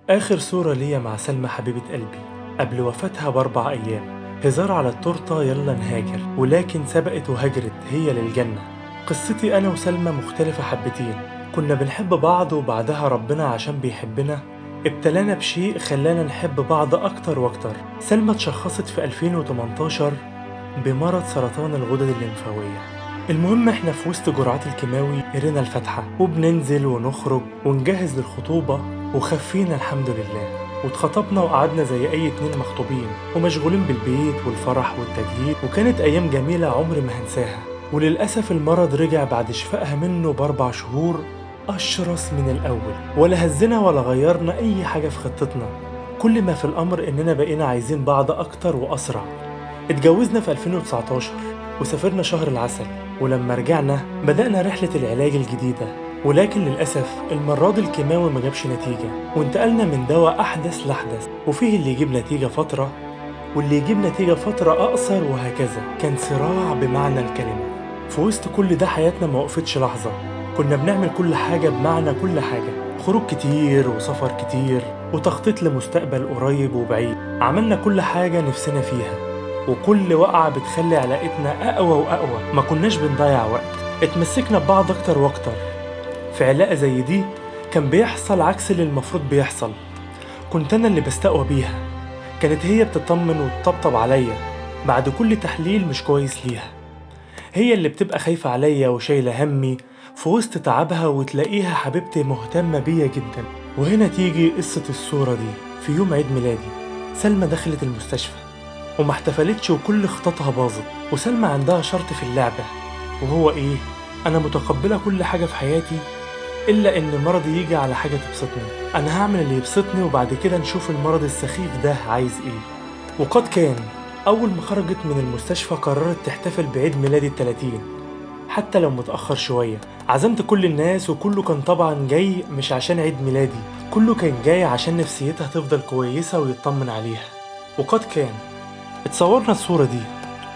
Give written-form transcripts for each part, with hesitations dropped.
آخر صورة ليا مع سلمى حبيبة قلبي قبل وفاتها ب4 أيام. هزار على التورتة يلا نهاجر، ولكن سبقت وهجرت هي للجنة. قصتي أنا وسلمى مختلفة حبتين. كنا بنحب بعض وبعدها ربنا عشان بيحبنا ابتلانا بشيء خلانا نحب بعض أكتر وأكتر. سلمى اتشخصت في 2018 بمرض سرطان الغدد الليمفاوية. المهم احنا في وسط جرعات الكيماوي قرينا الفاتحة وبننزل ونخرج ونجهز للخطوبة، وخفينا الحمد لله واتخطبنا وقعدنا زي أي اتنين مخطوبين ومشغولين بالبيت والفرح والتجهيز، وكانت أيام جميلة عمري ما هنساها. وللأسف المرض رجع بعد شفائها منه ب4 شهور أشرس من الأول، ولا هزنا ولا غيرنا أي حاجة في خطتنا. كل ما في الأمر إننا بقينا عايزين بعض أكتر وأسرع. اتجوزنا في 2019 وسافرنا شهر العسل، ولما رجعنا بدأنا رحلة العلاج الجديدة، ولكن للأسف المرة دي الكيماوي ما جابش نتيجة، وانتقلنا من دواء أحدث لأحدث، وفيه اللي يجيب نتيجة فترة واللي يجيب نتيجة فترة أقصر، وهكذا. كان صراع بمعنى الكلمة. في وسط كل ده حياتنا ما وقفتش لحظة. كنا بنعمل كل حاجة بمعنى كل حاجة، خروج كتير وسفر كتير وتخطيط لمستقبل قريب وبعيد. عملنا كل حاجة نفسنا فيها، وكل وقعة بتخلي علاقتنا أقوى وأقوى. ما كناش بنضيع وقت، اتمسكنا ببعض أكتر وأكتر. في علاقة زي دي كان بيحصل عكس اللي المفروض بيحصل. كنت أنا اللي بستقوى بيها، كانت هي بتطمن وتطبطب عليا بعد كل تحليل مش كويس ليها. هي اللي بتبقى خايفة عليا وشايلة همي في وسط تعبها، وتلاقيها حبيبتي مهتمة بيا جدا. وهنا تيجي قصة الصورة دي. في يوم عيد ميلادي سلمى دخلت المستشفى وما احتفلتش، وكل خططها باظت. وسلمى عندها شرط في اللعبة، وهو ايه؟ انا متقبلة كل حاجة في حياتي الا ان مرضي يجي على حاجة تبسطني. انا هعمل اللي يبسطني وبعد كده نشوف المرض السخيف ده عايز ايه. وقد كان. اول ما خرجت من المستشفى قررت تحتفل بعيد ميلادي ال30 حتى لو متأخر شوية. عزمت كل الناس وكله كان طبعا جاي مش عشان عيد ميلادي، كله كان جاي عشان نفسيتها تفضل كويسة ويطمن عليها. وقد كان. اتصورنا الصورة دي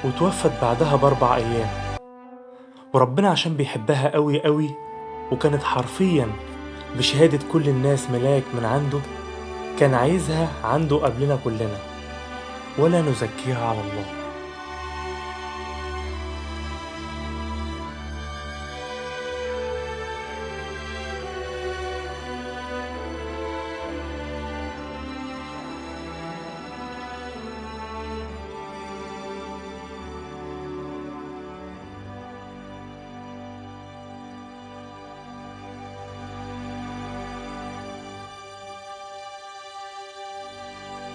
وتوفت بعدها ب4 أيام، وربنا عشان بيحبها قوي قوي، وكانت حرفيا بشهادة كل الناس ملاك من عنده، كان عايزها عنده قبلنا كلنا، ولا نزكيها على الله.